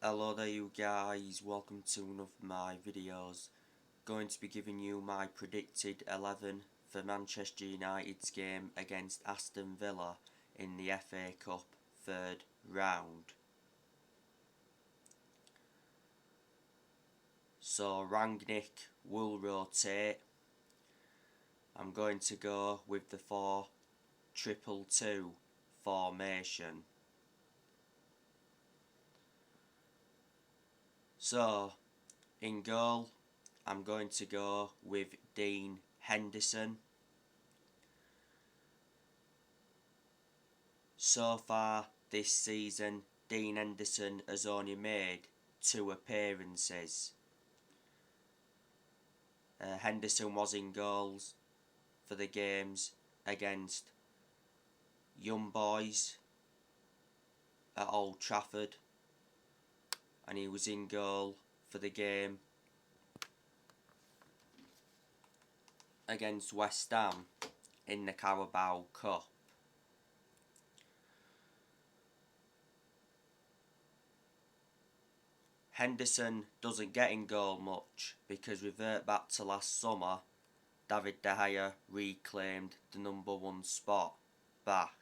Hello there you guys, welcome to one of my videos. Going to be giving you my predicted 11 for Manchester United's game against Aston Villa in the FA Cup third round. So Rangnick will rotate. I'm going to go with the 4-2-2 formation. So, in goal, I'm going to go with Dean Henderson. So far this season, Dean Henderson has only made 2 appearances. Henderson was in goals for the games against Young Boys at Old Trafford, and he was in goal for the game against West Ham in the Carabao Cup. Henderson doesn't get in goal much because revert back to last summer, David De Gea reclaimed the number 1 spot back.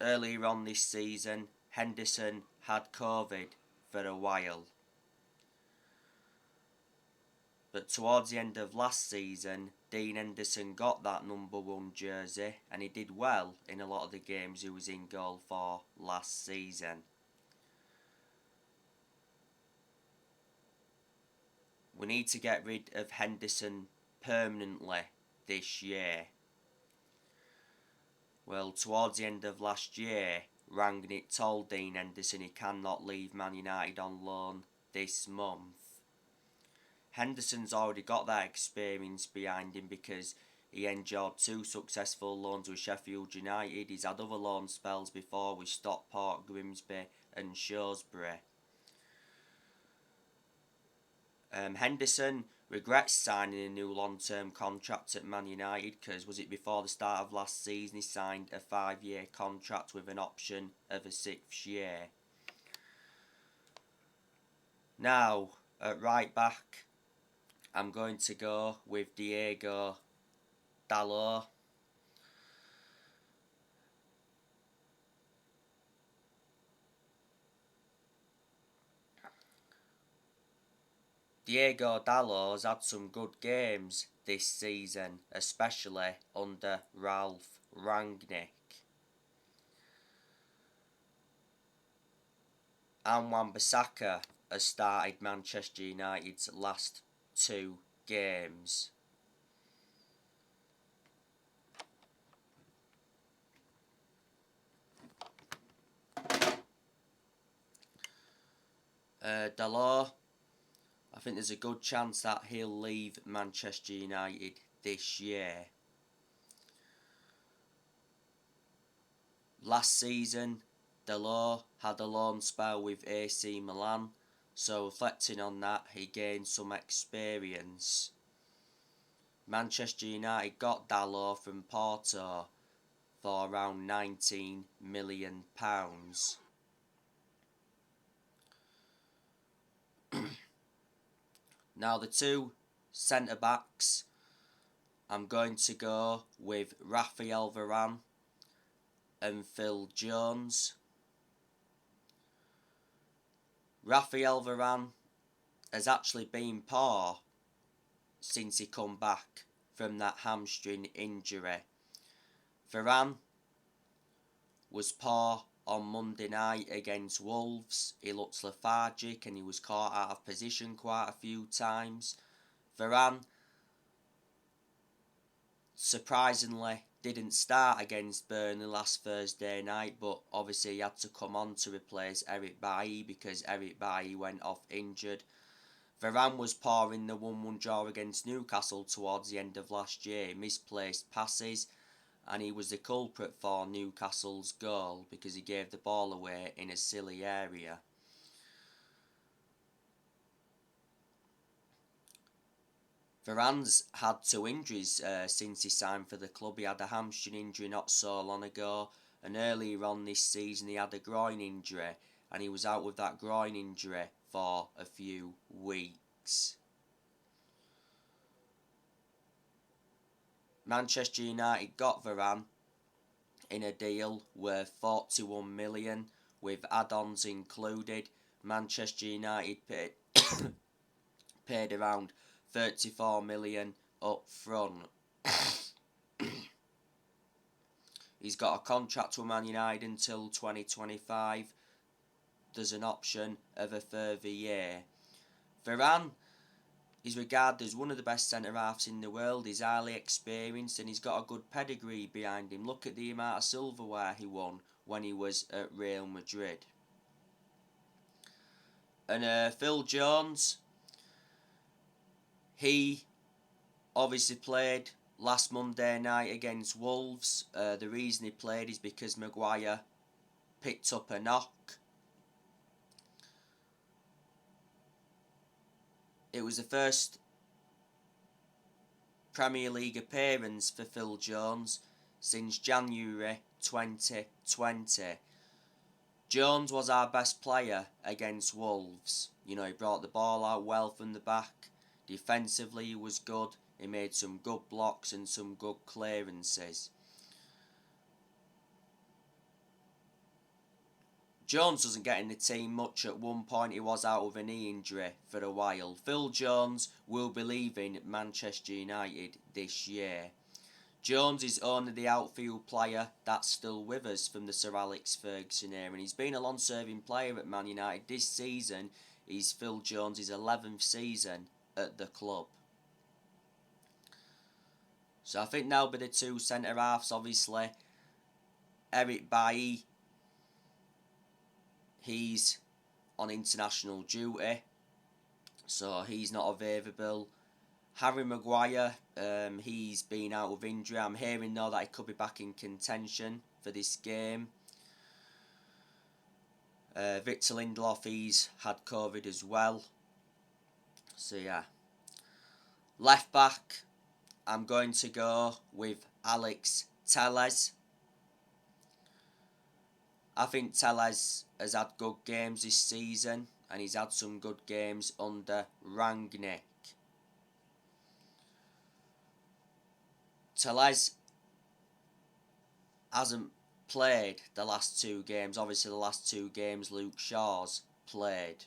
Earlier on this season, Henderson had COVID for a while. But towards the end of last season, Dean Henderson got that number 1 jersey and he did well in a lot of the games he was in goal for last season. We need to get rid of Henderson permanently this year. Well, towards the end of last year, Rangnick told Dean Henderson he cannot leave Man United on loan this month. Henderson's already got that experience behind him because he endured 2 successful loans with Sheffield United. He's had other loan spells before with Stockport, Grimsby and Shrewsbury. Henderson regrets signing a new long-term contract at Man United because was it before the start of last season he signed a 5-year contract with an option of a 6th year. Now, at right back, I'm going to go with Diego Dalot. Diego Dalot has had some good games this season, especially under Ralph Rangnick. And Wan-Bissaka has started Manchester United's last 2 games. Dalot, I think there's a good chance that he'll leave Manchester United this year. Last season, Dalot had a loan spell with AC Milan, so reflecting on that, he gained some experience. Manchester United got Dalot from Porto for around £19 million. Now the 2 centre-backs, I'm going to go with Rafael Varan and Phil Jones. Rafael Varan has actually been poor since he come back from that hamstring injury. Varan was poor on Monday night against Wolves. He looked lethargic and he was caught out of position quite a few times. Varan surprisingly didn't start against Burnley last Thursday night, but obviously he had to come on to replace Eric Bailly because Eric Bailly went off injured. Varan was poor in the 1-1 draw against Newcastle towards the end of last year. He misplaced passes and he was the culprit for Newcastle's goal because he gave the ball away in a silly area. Varan's had 2 injuries since he signed for the club. He had a hamstring injury not so long ago and earlier on this season he had a groin injury, and he was out with that groin injury for a few weeks. Manchester United got Varan in a deal worth 41 million with add-ons included. Manchester United paid around 34 million up front. He's got a contract with Man United until 2025. There's an option of a further year. Varan is regarded as one of the best centre-halves in the world. He's highly experienced and he's got a good pedigree behind him. Look at the amount of silverware he won when he was at Real Madrid. And Phil Jones, he obviously played last Monday night against Wolves. The reason he played is because Maguire picked up a knock. It was the first Premier League appearance for Phil Jones since January 2020. Jones was our best player against Wolves. You know, he brought the ball out well from the back. Defensively he was good. He made some good blocks and some good clearances. Jones doesn't get in the team much. At one point he was out with a knee injury for a while. Phil Jones will be leaving Manchester United this year. Jones is only the outfield player that's still with us from the Sir Alex Ferguson era, and he's been a long-serving player at Man United. This season is Phil Jones' 11th season at the club. So I think now with the two centre-halves, obviously, Eric Bailly, he's on international duty, so he's not available. Harry Maguire, he's been out with injury. I'm hearing though that he could be back in contention for this game. Victor Lindelof, he's had COVID as well. So yeah. Left back, I'm going to go with Alex Telles. I think Telles has had good games this season, and he's had some good games under Rangnick. Telles hasn't played the last two games. Obviously the last two games Luke Shaw's played.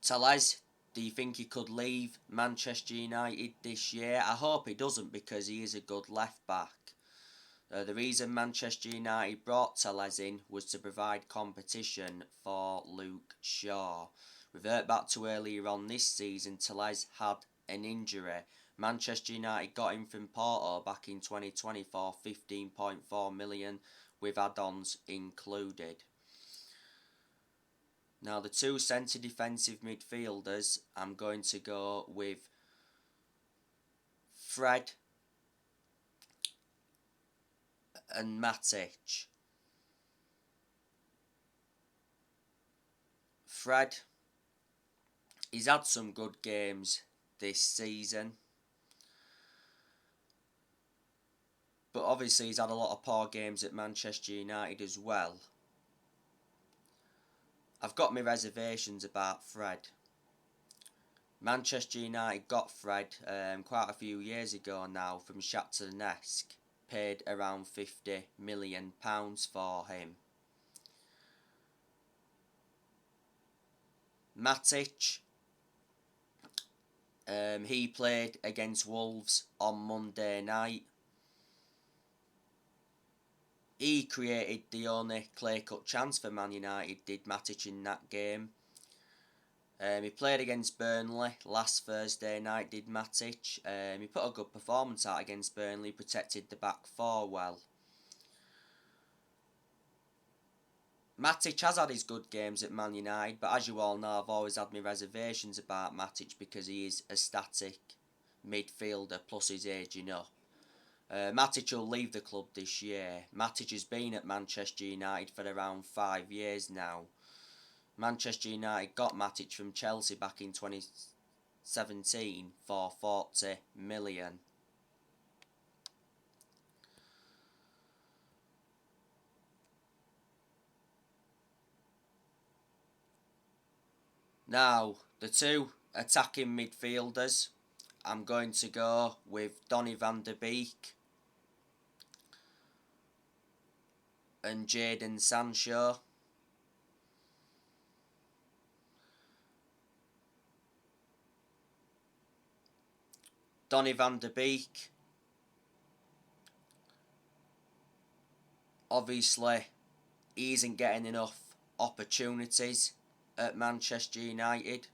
Telles, do you think he could leave Manchester United this year? I hope he doesn't, because he is a good left back. The reason Manchester United brought Telles in was to provide competition for Luke Shaw. Revert back to earlier on this season, Telles had an injury. Manchester United got him from Porto back in 2020 for 15.4 million with add-ons included. Now the two centre defensive midfielders, I'm going to go with Fred and Matic. Fred, he's had some good games this season, but obviously he's had a lot of poor games at Manchester United as well. I've got my reservations about Fred. Manchester United got Fred quite a few years ago now from Shakhtar Donetsk. Paid around £50 million for him. Matic, he played against Wolves on Monday night. He created the only clear-cut chance for Man United, did Matic, in that game. He played against Burnley last Thursday night, did Matic. He put a good performance out against Burnley, protected the back four well. Matic has had his good games at Man United, but as you all know, I've always had my reservations about Matic because he is a static midfielder, plus he's ageing up. Matic will leave the club this year. Matic has been at Manchester United for around 5 years now. Manchester United got Matic from Chelsea back in 2017 for 40 million. Now, the two attacking midfielders, I'm going to go with Donny van der Beek and Jayden Sanchez. Donny van der Beek, obviously, he isn't getting enough opportunities at Manchester United.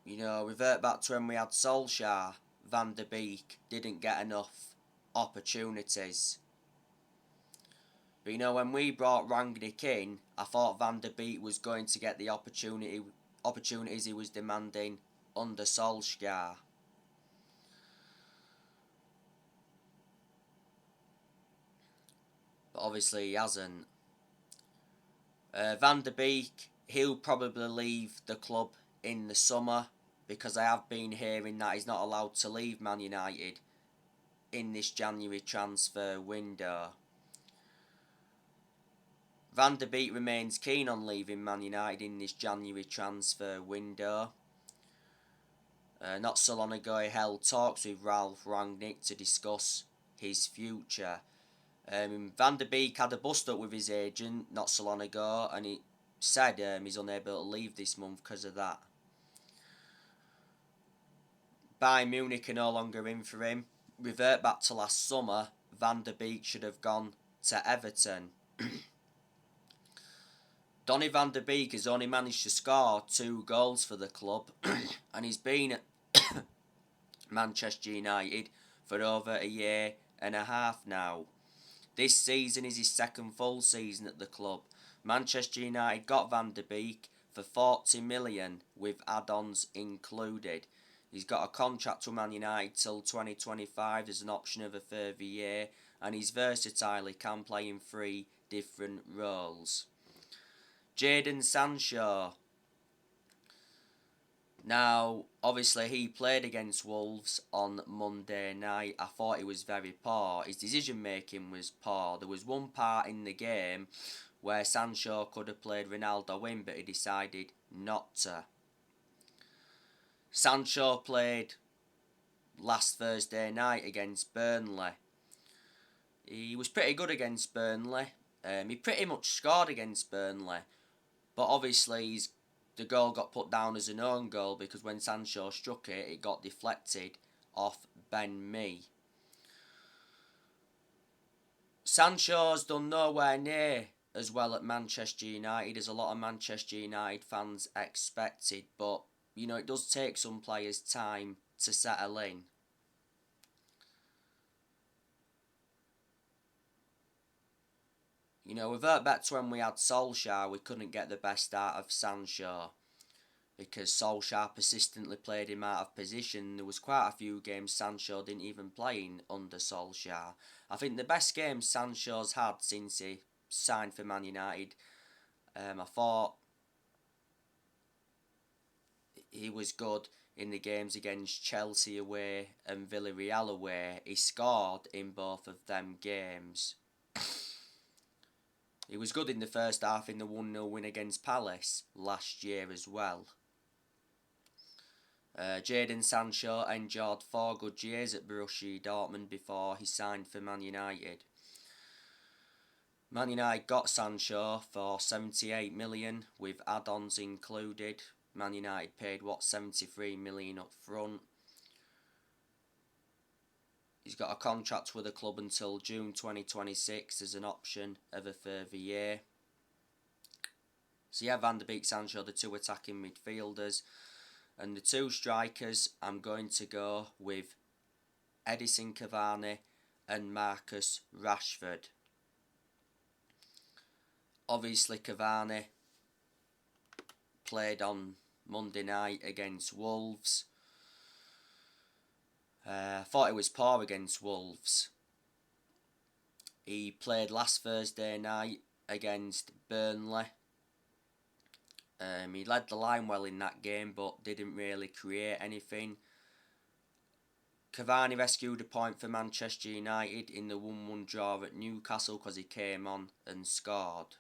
You know, revert back to when we had Solskjaer, Van der Beek didn't get enough opportunities. But you know, when we brought Rangnick in, I thought Van der Beek was going to get the opportunities he was demanding under Solskjaer. But obviously he hasn't. Van der Beek, he'll probably leave the club in the summer, because I have been hearing that he's not allowed to leave Man United in this January transfer window. Van der Beek remains keen on leaving Man United in this January transfer window. Not so long ago he held talks with Ralph Rangnick to discuss his future. Van der Beek had a bust up with his agent not so long ago, and he said he's unable to leave this month because of that. Bayern Munich are no longer in for him. Revert back to last summer, Van der Beek should have gone to Everton. Donny van der Beek has only managed to score 2 goals for the club, and he's been at Manchester United for over a year and a half now. This season is his second full season at the club. Manchester United got Van der Beek for 40 million with add-ons included. He's got a contract with Man United till 2025. There's an option of a further year, and he's versatile. He can play in 3 different roles. Jayden Sanchez. Now, obviously, he played against Wolves on Monday night. I thought he was very poor. His decision making was poor. There was one part in the game where Sanchez could have played Ronaldo in, but he decided not to. Sanchez played last Thursday night against Burnley. He was pretty good against Burnley. He pretty much scored against Burnley. But obviously, the goal got put down as an own goal because when Sanchez struck it, it got deflected off Ben Mee. Sanchez done nowhere near as well at Manchester United as a lot of Manchester United fans expected, but you know, it does take some players time to settle in. You know, revert back to when we had Solskjaer, we couldn't get the best out of Sanchez because Solskjaer persistently played him out of position. There was quite a few games Sanchez didn't even play in under Solskjaer. I think the best game Sanchez had since he signed for Man United, I thought he was good in the games against Chelsea away and Villarreal away. He scored in both of them games. He was good in the first half in the 1-0 win against Palace last year as well. Jayden Sanchez enjoyed 4 good years at Borussia Dortmund before he signed for Man United. Man United got Sanchez for 78 million with add-ons included. Man United paid 73 million up front. He's got a contract with the club until June 2026 as an option of a further year. So yeah, Van der Beek, Sanchez, the 2 attacking midfielders. And the 2 strikers, I'm going to go with Edinson Cavani and Marcus Rashford. Obviously Cavani played on Monday night against Wolves. I thought he was poor against Wolves. He played last Thursday night against Burnley. He led the line well in that game but didn't really create anything. Cavani rescued a point for Manchester United in the 1-1 draw at Newcastle because he came on and scored.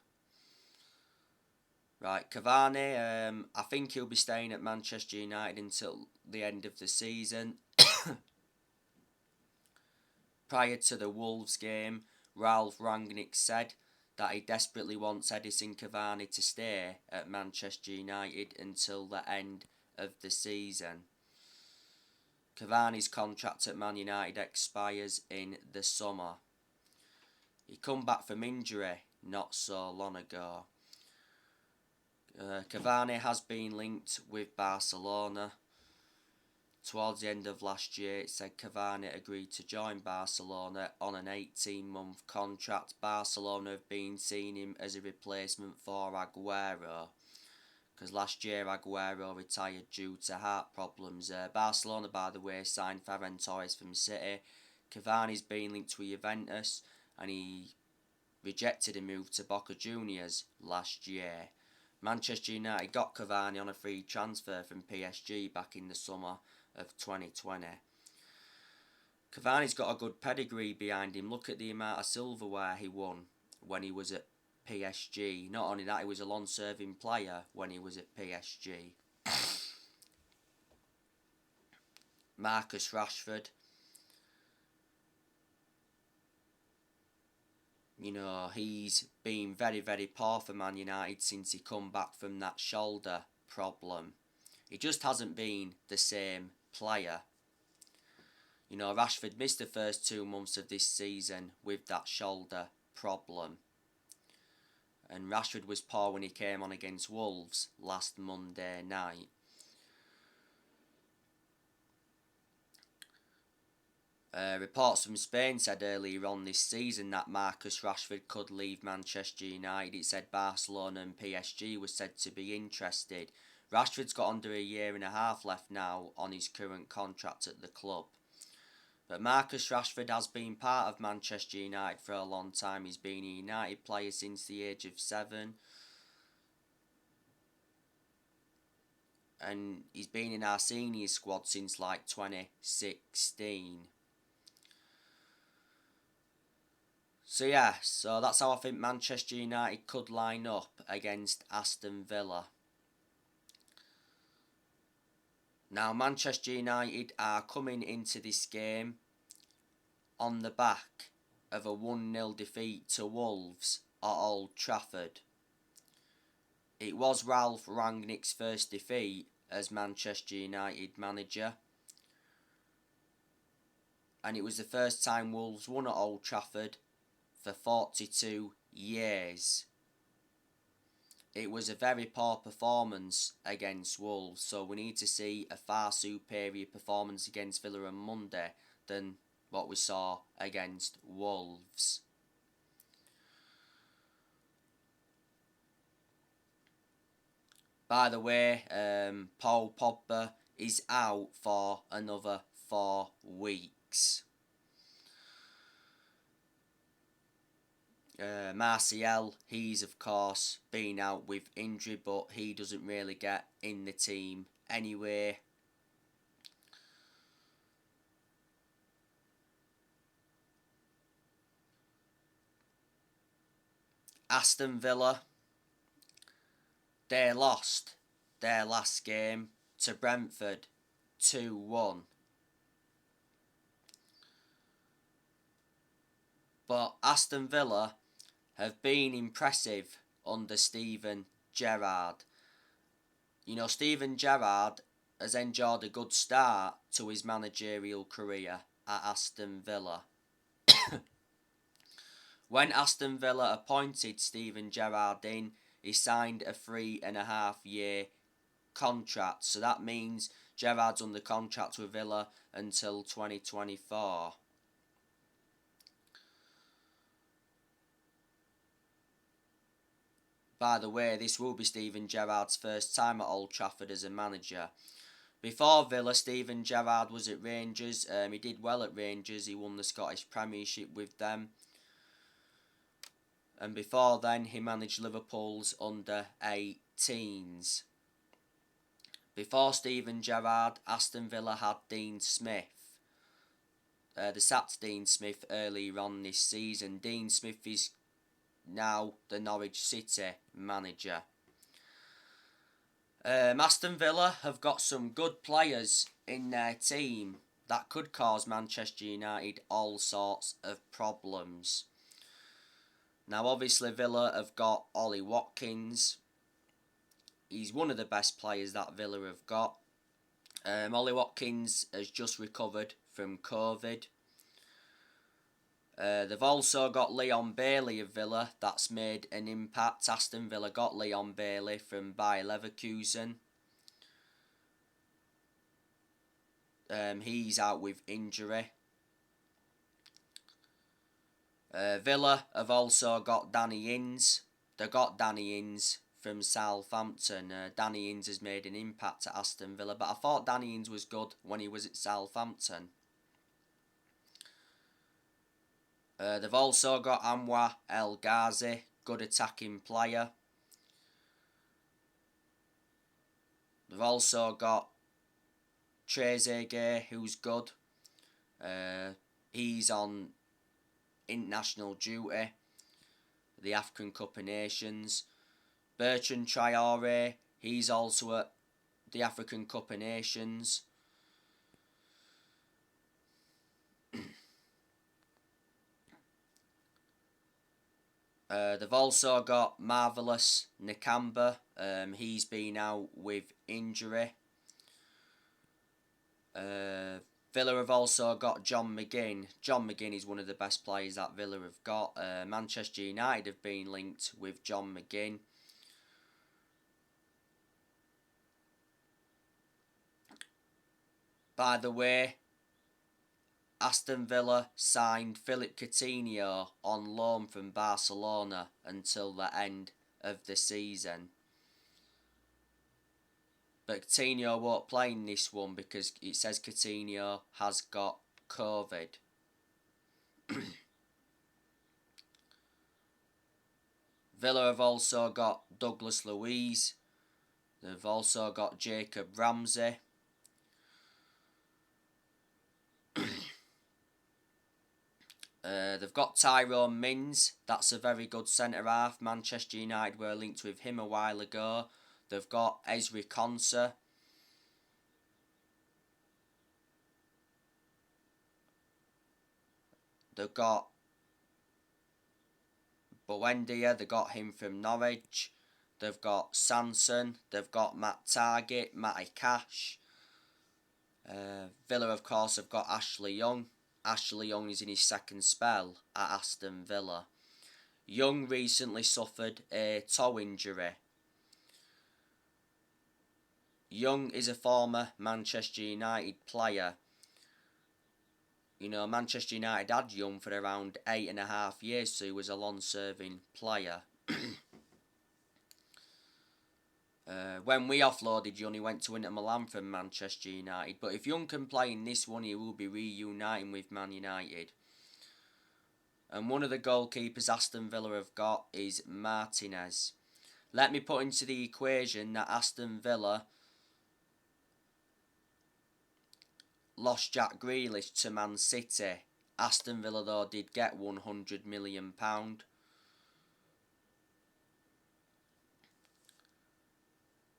Right, Cavani, I think he'll be staying at Manchester United until the end of the season. Prior to the Wolves game, Ralph Rangnick said that he desperately wants Edinson Cavani to stay at Manchester United until the end of the season. Cavani's contract at Man United expires in the summer. He come back from injury not so long ago. Cavani has been linked with Barcelona. Towards the end of last year, it said Cavani agreed to join Barcelona on an 18-month contract. Barcelona have been seeing him as a replacement for Aguero, because last year Aguero retired due to heart problems. Barcelona, by the way, signed Varan from City. Cavani's been linked with Juventus, and he rejected a move to Boca Juniors last year. Manchester United got Cavani on a free transfer from PSG back in the summer of 2020. Cavani's got a good pedigree behind him. Look at the amount of silverware he won when he was at PSG. Not only that, he was a long-serving player when he was at PSG. Marcus Rashford. You know, he's been very, very poor for Man United since he come back from that shoulder problem. He just hasn't been the same player. You know, Rashford missed the first 2 months of this season with that shoulder problem. And Rashford was poor when he came on against Wolves last Monday night. Reports from Spain said earlier on this season that Marcus Rashford could leave Manchester United. It said Barcelona and PSG were said to be interested. Rashford's got under a year and a half left now on his current contract at the club. But Marcus Rashford has been part of Manchester United for a long time. He's been a United player since the age of 7. And he's been in our senior squad since like 2016. So that's how I think Manchester United could line up against Aston Villa. Now, Manchester United are coming into this game on the back of a 1-0 defeat to Wolves at Old Trafford. It was Ralph Rangnick's first defeat as Manchester United manager, and it was the first time Wolves won at Old Trafford for 42 years. It was a very poor performance against Wolves, so we need to see a far superior performance against Villa on Monday than what we saw against Wolves. By the way, Paul Pogba is out for another 4 weeks. Martial, he's of course been out with injury, but he doesn't really get in the team anyway. Aston Villa, they lost their last game to Brentford 2-1. But Aston Villa have been impressive under Steven Gerrard. You know, Steven Gerrard has enjoyed a good start to his managerial career at Aston Villa. When Aston Villa appointed Steven Gerrard in, he signed a 3.5-year contract. So that means Gerrard's under contract with Villa until 2024. By the way, this will be Steven Gerrard's first time at Old Trafford as a manager. Before Villa, Steven Gerrard was at Rangers. He did well at Rangers. He won the Scottish Premiership with them. And before then, he managed Liverpool's under-18s. Before Steven Gerrard, Aston Villa had Dean Smith. They sacked Dean Smith earlier on this season. Dean Smith is now the Norwich City manager. Aston Villa have got some good players in their team that could cause Manchester United all sorts of problems. Now, obviously, Villa have got Ollie Watkins. He's one of the best players that Villa have got. Ollie Watkins has just recovered from COVID. They've also got Leon Bailey of Villa that's made an impact. Aston Villa got Leon Bailey from Bayer Leverkusen. He's out with injury. Villa have also got Danny Ings. They got Danny Ings from Southampton. Danny Ings has made an impact at Aston Villa, but I thought Danny Ings was good when he was at Southampton. They've also got Anwar El Ghazi, good attacking player. They've also got Trezeguet, who's good. He's on international duty, the African Cup of Nations. Bertrand Traore, he's also at the African Cup of Nations. They've also got Marvelous Nakamba. He's been out with injury. Villa have also got John McGinn. John McGinn is one of the best players that Villa have got. Manchester United have been linked with John McGinn. By the way, Aston Villa signed Philippe Coutinho on loan from Barcelona until the end of the season. But Coutinho won't play in this one because it says Coutinho has got COVID. Villa have also got Douglas Luiz. They've also got Jacob Ramsey. They've got Tyrone Mings. That's a very good centre-half. Manchester United were linked with him a while ago. They've got Ezri Konsa. They've got Buendia. They got him from Norwich. They've got Sanson. They've got Matt Targett, Matty Cash. Villa, of course, have got Ashley Young. Ashley Young is in his second spell at Aston Villa. Young recently suffered a toe injury. Young is a former Manchester United player. You know, Manchester United had Young for around 8.5 years, so he was a long-serving player. When we offloaded Young, he went to Inter Milan from Manchester United. But if Young can play in this one, he will be reuniting with Man United. And one of the goalkeepers Aston Villa have got is Martinez. Let me put into the equation that Aston Villa lost Jack Grealish to Man City. Aston Villa, though, did get £100 million.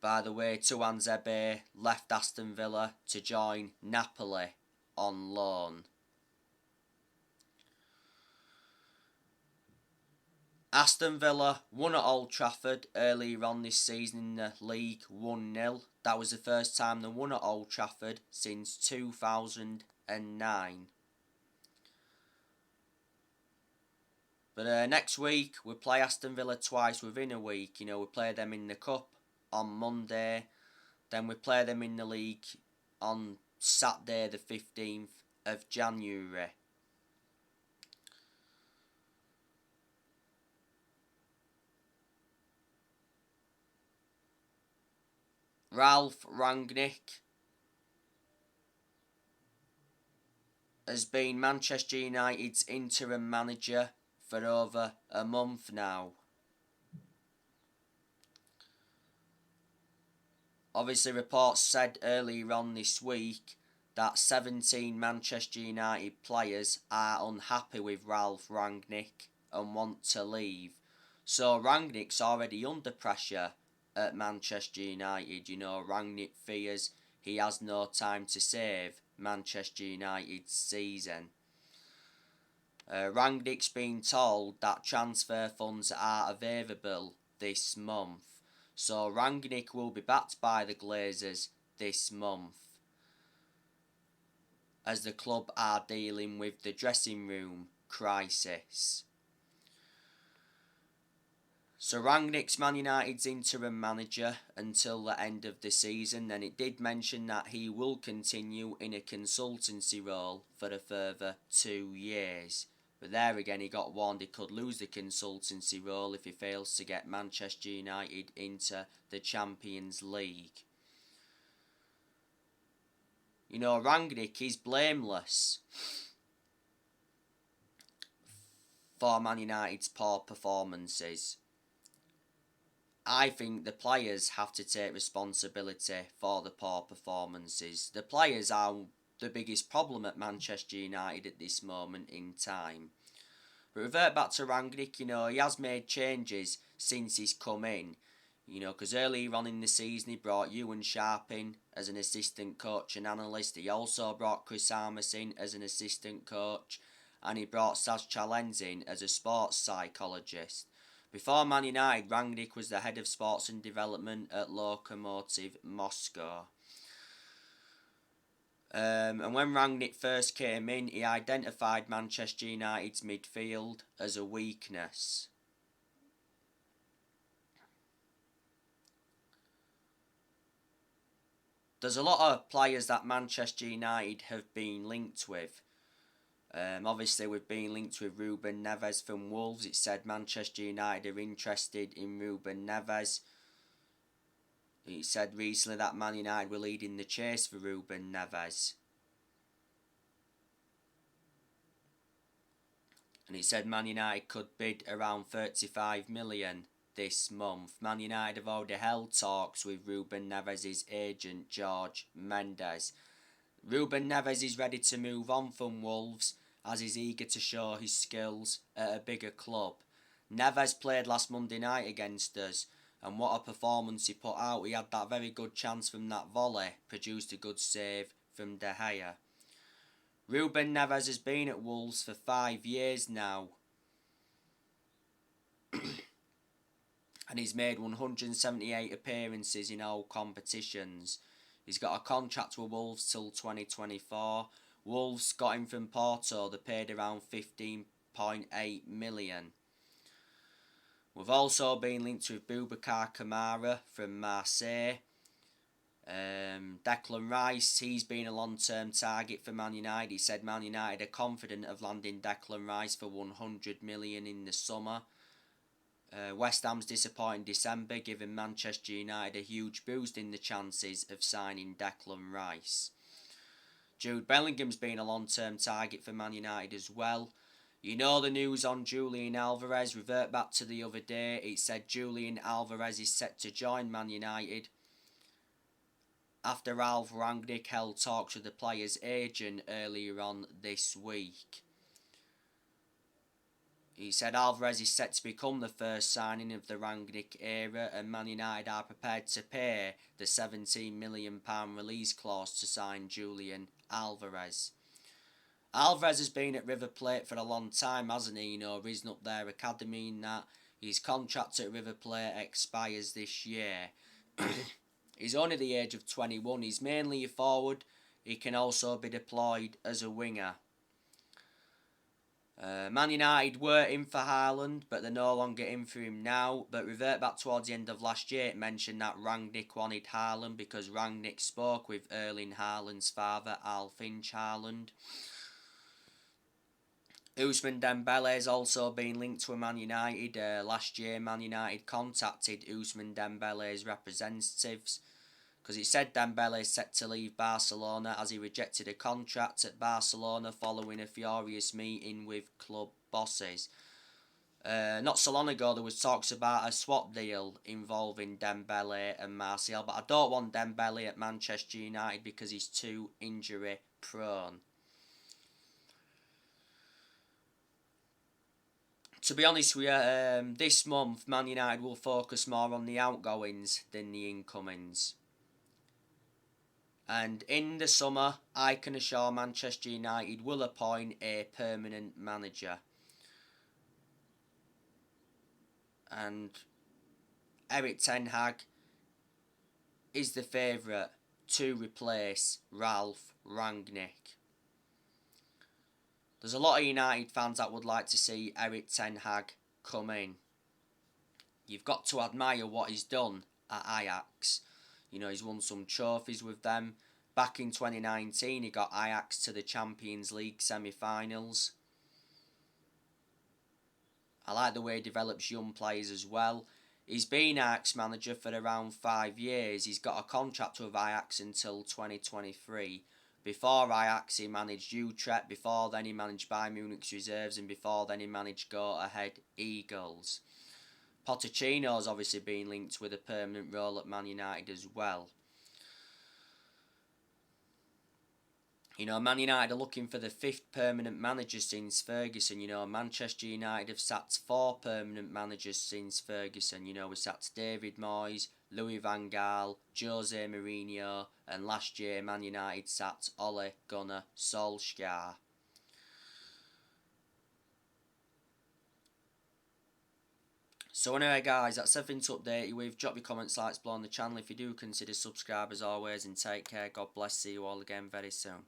By the way, Tuanzebe left Aston Villa to join Napoli on loan. Aston Villa won at Old Trafford earlier on this season in the league 1-0. That was the first time they won at Old Trafford since 2009. But next week we play Aston Villa twice within a week. You know, we play them in the Cup on Monday, then we play them in the league on Saturday the 15th of January. Ralph Rangnick has been Manchester United's interim manager for over a month now. Obviously, reports said earlier on this week that 17 Manchester United players are unhappy with Ralph Rangnick and want to leave. So Rangnick's already under pressure at Manchester United. You know, Rangnick fears he has no time to save Manchester United's season. Rangnick's been told that transfer funds are available this month, so Rangnick will be backed by the Glazers this month, as the club are dealing with the dressing room crisis. So Rangnick's Man United's interim manager until the end of the season. Then it did mention that he will continue in a consultancy role for a further 2 years. But there again, he got warned he could lose the consultancy role if he fails to get Manchester United into the Champions League. You know, Rangnick is blameless for Man United's poor performances. I think the players have to take responsibility for the poor performances. The players are the biggest problem at Manchester United at this moment in time. But revert back to Rangnick, you know, he has made changes since he's come in. You know, because earlier on in the season he brought Ewan Sharp in as an assistant coach and analyst. He also brought Chris Armas in as an assistant coach. And he brought Saz Chalens in as a sports psychologist. Before Man United, Rangnick was the head of sports and development at Lokomotiv Moscow. And when Rangnick first came in, he identified Manchester United's midfield as a weakness. There's a lot of players that Manchester United have been linked with. Obviously, we've been linked with Ruben Neves from Wolves. It said Manchester United are interested in Ruben Neves. It said recently that Man United were leading the chase for Ruben Neves. And it said Man United could bid around 35 million this month. Man United have already held talks with Ruben Neves' agent, George Mendes. Ruben Neves is ready to move on from Wolves, as he's eager to show his skills at a bigger club. Neves played last Monday night against us, and what a performance he put out. He had that very good chance from that volley, produced a good save from De Gea. Ruben Neves has been at Wolves for 5 years now, and he's made 178 appearances in all competitions. He's got a contract with Wolves till 2024. Wolves got him from Porto. They paid around 15.8 million. We've also been linked with Boubacar Kamara from Marseille. Declan Rice, he's been a long-term target for Man United. He said Man United are confident of landing Declan Rice for 100 million in the summer. West Ham's disappointing December, giving Manchester United a huge boost in the chances of signing Declan Rice. Jude Bellingham's been a long-term target for Man United as well. You know the news on Julian Alvarez. Revert back to the other day. It said Julian Alvarez is set to join Man United after Ralf Rangnick held talks with the player's agent earlier on this week. He said Alvarez is set to become the first signing of the Rangnick era, and Man United are prepared to pay the £17 million release clause to sign Julian Alvarez. Alvarez has been at River Plate for a long time, hasn't he? You know, risen up their academy and that. His contract at River Plate expires this year. He's only the age of 21. He's mainly a forward. He can also be deployed as a winger. Man United were in for Haaland, but they're no longer in for him now. But revert back towards the end of last year, it mentioned that Rangnick wanted Haaland because Rangnick spoke with Erling Haaland's father, Alf-Inge Haaland. Ousmane Dembele has also been linked to Man United. Last year, Man United contacted Ousmane Dembele's representatives because it said Dembele is set to leave Barcelona as he rejected a contract at Barcelona following a furious meeting with club bosses. Not so long ago, there was talks about a swap deal involving Dembele and Martial, but I don't want Dembele at Manchester United because he's too injury prone. to be honest with you, this month Man United will focus more on the outgoings than the incomings. And in the summer, I can assure Manchester United will appoint a permanent manager. And Erik ten Hag is the favourite to replace Ralph Rangnick. There's a lot of United fans that would like to see Erik ten Hag come in. You've got to admire what he's done at Ajax. You know, he's won some trophies with them. Back in 2019, he got Ajax to the Champions League semi-finals. I like the way he develops young players as well. He's been Ajax manager for around 5 years. He's got a contract with Ajax until 2023. Before Ajax, he managed Utrecht. Before then, he managed Bayern Munich's reserves. And before then, he managed Go Ahead Eagles. Pochettino's obviously been linked with a permanent role at Man United as well. You know, Man United are looking for the 5th permanent manager since Ferguson. You know, Manchester United have sacked 4 permanent managers since Ferguson. You know, we sacked David Moyes, Louis van Gaal, Jose Mourinho, and last year Man United sacked Ole Gunnar Solskjaer. So anyway guys, that's everything to update you with. Drop your comments, likes below on the channel if you do. Consider subscribe as always, and take care. God bless. See you all again very soon.